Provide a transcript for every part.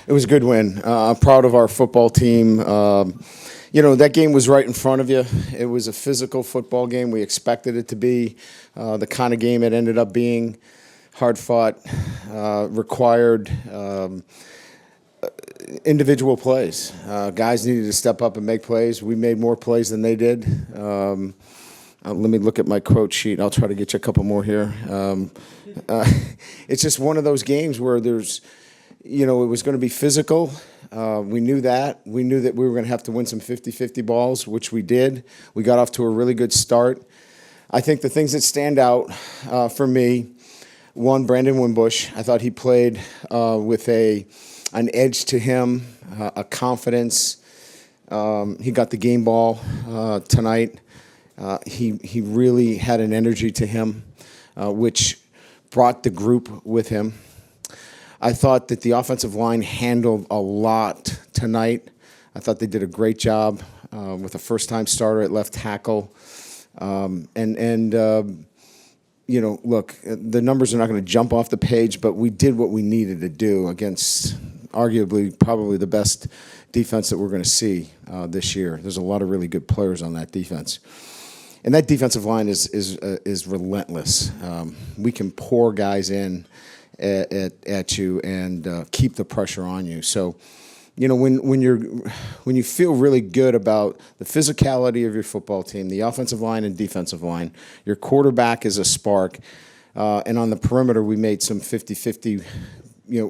It was a good win. I'm proud of our football team. That game was right in front of you. It was a physical football game. We expected it to be the kind of game it ended up being. Hard fought, required individual plays. Guys needed to step up and make plays. We made more plays than they did. Let me look at my quote sheet. I'll try to get you a couple more here. It's just one of those games where there's, it was going to be physical. We knew that. We knew that we were going to have to win some 50-50 balls, which we did. We got off to a really good start. I think the things that stand out for me, one, Brandon Wimbush. I thought he played with an edge to him, a confidence. He got the game ball tonight. He really had an energy to him, which brought the group with him. I thought that the offensive line handled a lot tonight. I thought they did a great job with a first-time starter at left tackle. Look, the numbers are not going to jump off the page, but we did what we needed to do against arguably probably the best defense that we're going to see this year. There's a lot of really good players on that defense. And that defensive line is relentless. We can pour guys in at you and keep the pressure on you. So, when you feel really good about the physicality of your football team, the offensive line and defensive line, your quarterback is a spark, and on the perimeter we made some 50-50,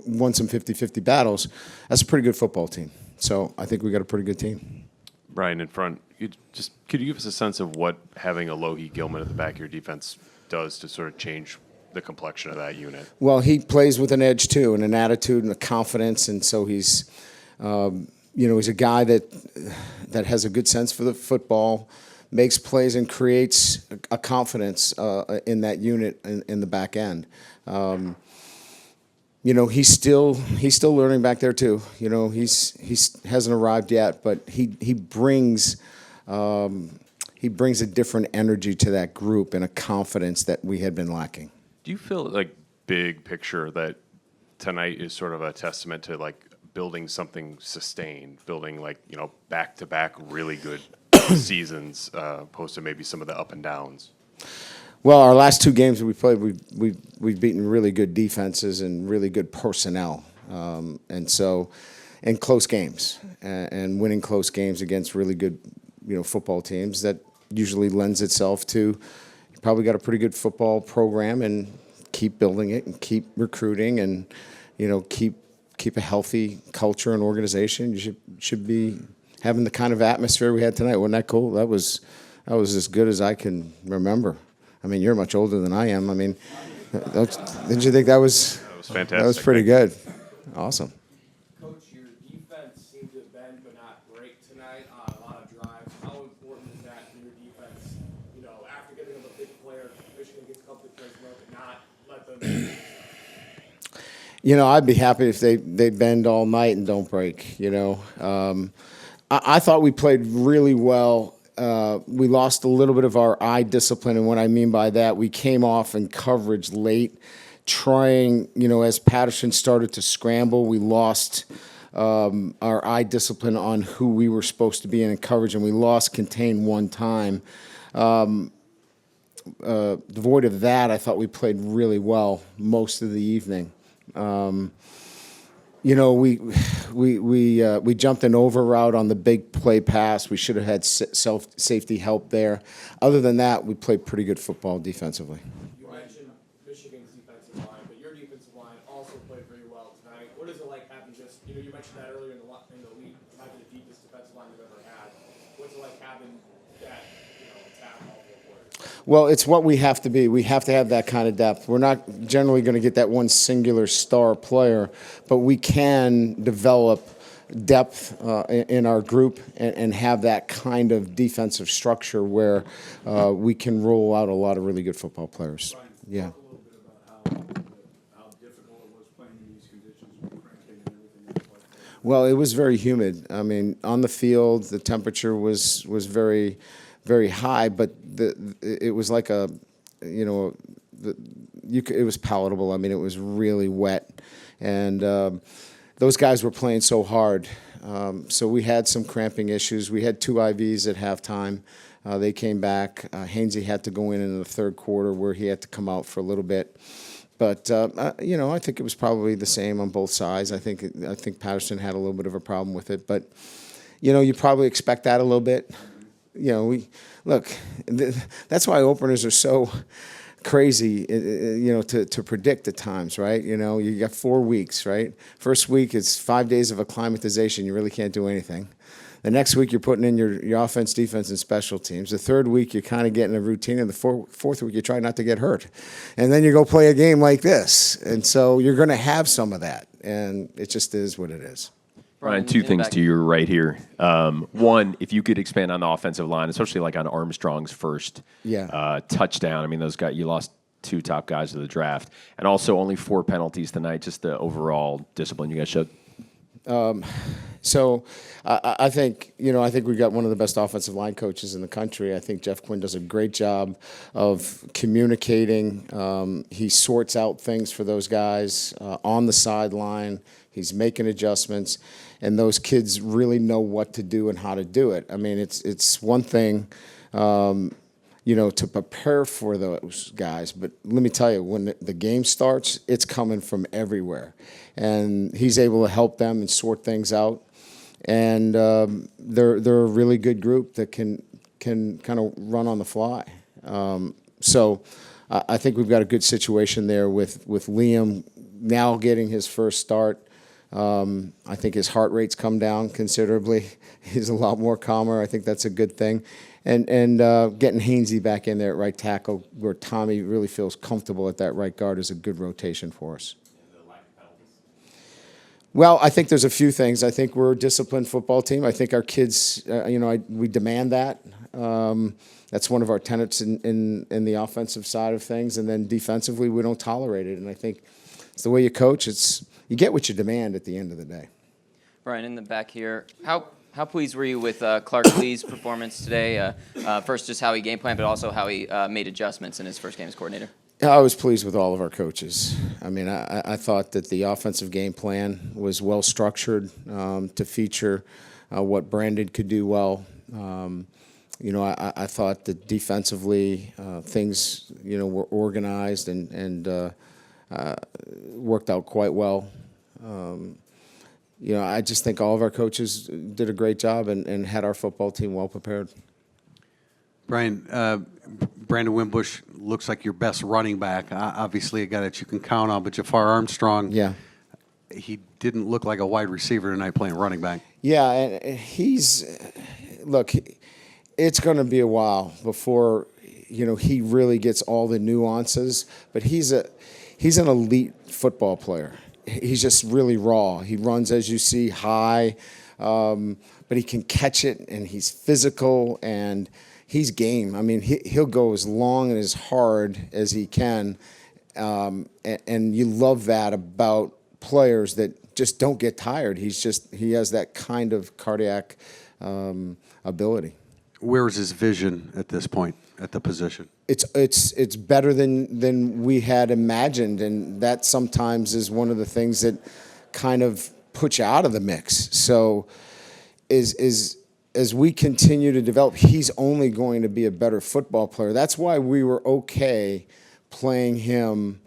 won some 50-50 battles. That's a pretty good football team. So I think we got a pretty good team. Brian, in front, could you give us a sense of what having a Lohi Gilman at the back of your defense does to sort of change the complexion of that unit? Well, he plays with an edge too, and an attitude and a confidence, and so he's, he's a guy that has a good sense for the football, makes plays, and creates a confidence in that unit in the back end. He's still learning back there too. He hasn't arrived yet, but he brings a different energy to that group and a confidence that we had been lacking. Do you feel like big picture that tonight is sort of a testament to like building something sustained, building back-to-back really good seasons, opposed to maybe some of the up and downs? Well, our last two games that we played, we've beaten really good defenses and really good personnel, and close games, and winning close games against really good, football teams. That usually lends itself to you probably got a pretty good football program, and keep building it and keep recruiting and keep a healthy culture and organization. You should be having the kind of atmosphere we had tonight. Wasn't that cool? That was as good as I can remember. I mean, you're much older than I am. I mean, didn't you think that was fantastic? That was pretty good. Awesome. Coach, your defense seemed to bend but not break tonight on a lot of drives. How important is that for your defense? After getting a big player, Michigan gets a couple of plays broken, not let them. I'd be happy if they bend all night and don't break. I thought we played really well. We lost a little bit of our eye discipline, and what I mean by that, we came off in coverage late, trying, as Patterson started to scramble, we lost our eye discipline on who we were supposed to be in coverage, and we lost contain one time. Devoid of that, I thought we played really well most of the evening. We jumped an over route on the big play pass. We should have had safety help there. Other than that, we played pretty good football defensively. You mentioned Michigan's defensive line, but your defensive line also played very well tonight. What is it like having you mentioned that earlier in the league, having the deepest defensive line you've ever had. What's it like having that, attack all four players? Well, it's what we have to be. We have to have that kind of depth. We're not generally going to get that one singular star player, but we can develop depth in our group and have that kind of defensive structure where we can roll out a lot of really good football players. Brian, Yeah. talk a little bit about how difficult it was playing in these conditions with cranking and everything else like that. Well, it was very humid. I mean, on the field, the temperature was very, very high, but it was like it was palatable. I mean, it was really wet, and those guys were playing so hard. So we had some cramping issues. We had 2 IVs at halftime. They came back. Hainsey had to go in the third quarter where he had to come out for a little bit. But, I think it was probably the same on both sides. I think Patterson had a little bit of a problem with it. But, you probably expect that a little bit. That's why openers are so crazy, to predict at times, right? You got 4 weeks, right? First week, it's 5 days of acclimatization. You really can't do anything. The next week, you're putting in your offense, defense, and special teams. The third week, you're kind of getting a routine. And the fourth week, you try not to get hurt. And then you go play a game like this. And so you're going to have some of that. And it just is what it is. Brian, 2 things to your right here. One, if you could expand on the offensive line, especially like on Armstrong's first touchdown. I mean, those guys, you lost 2 top guys of the draft. And also only 4 penalties tonight, just the overall discipline you guys showed. So I think we got one of the best offensive line coaches in the country. I think Jeff Quinn does a great job of communicating. He sorts out things for those guys on the sideline. He's making adjustments, and those kids really know what to do and how to do it. I mean, it's one thing, to prepare for those guys. But let me tell you, when the game starts, it's coming from everywhere. And he's able to help them and sort things out. And they're a really good group that can kind of run on the fly. So I think we've got a good situation there with Liam now getting his first start. I think his heart rate's come down considerably. He's a lot more calmer. I think that's a good thing. And getting Hainsey back in there at right tackle where Tommy really feels comfortable at that right guard is a good rotation for us. Well, I think there's a few things. I think we're a disciplined football team. I think our kids, we demand that. That's one of our tenets in the offensive side of things. And then defensively, we don't tolerate it. And I think it's the way you coach. You get what you demand at the end of the day. Brian, in the back here, how pleased were you with Clark Lee's performance today? First, just how he game planned, but also how he made adjustments in his first game as coordinator. I was pleased with all of our coaches. I mean, I thought that the offensive game plan was well structured to feature what Brandon could do well. I thought that defensively things were organized and worked out quite well. I just think all of our coaches did a great job and had our football team well prepared. Brian, Brandon Wimbush looks like your best running back. Obviously, a guy that you can count on. But Jafar Armstrong, he didn't look like a wide receiver tonight playing running back. Yeah, and it's going to be a while before he really gets all the nuances. But he's an elite football player. He's just really raw. He runs, as you see, high, but he can catch it, and he's physical, and he's game. I mean, he'll go as long and as hard as he can, and you love that about players that just don't get tired. He has that kind of cardiac ability. Where is his vision at this point at the position? It's better than we had imagined, and that sometimes is one of the things that kind of puts you out of the mix. So as we continue to develop, he's only going to be a better football player. That's why we were okay playing him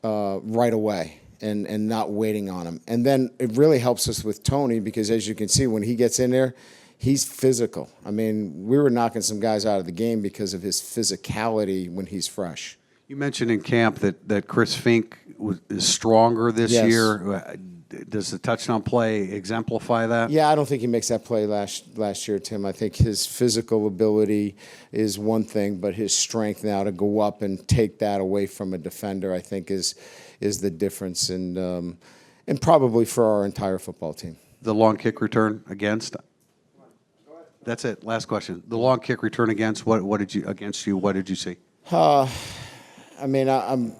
right away and not waiting on him. And then it really helps us with Tony because, as you can see, when he gets in there, he's physical. I mean, we were knocking some guys out of the game because of his physicality when he's fresh. You mentioned in camp that Chris Fink is stronger this year. Does the touchdown play exemplify that? Yeah, I don't think he makes that play last year, Tim. I think his physical ability is one thing, but his strength now to go up and take that away from a defender, I think, is the difference, and probably for our entire football team. The long kick return against. That's it. Last question. The long kick return against what did you see? I mean,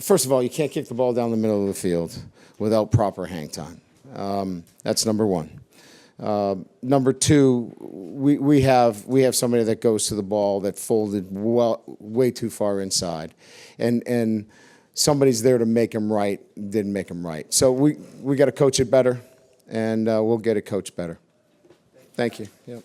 first of all, you can't kick the ball down the middle of the field without proper hang time. That's number one. Number two, we have somebody that goes to the ball that folded way too far inside, and somebody's there to make him right, didn't make him right. So we got to coach it better, and we'll get it coached better. Thank you. Yep.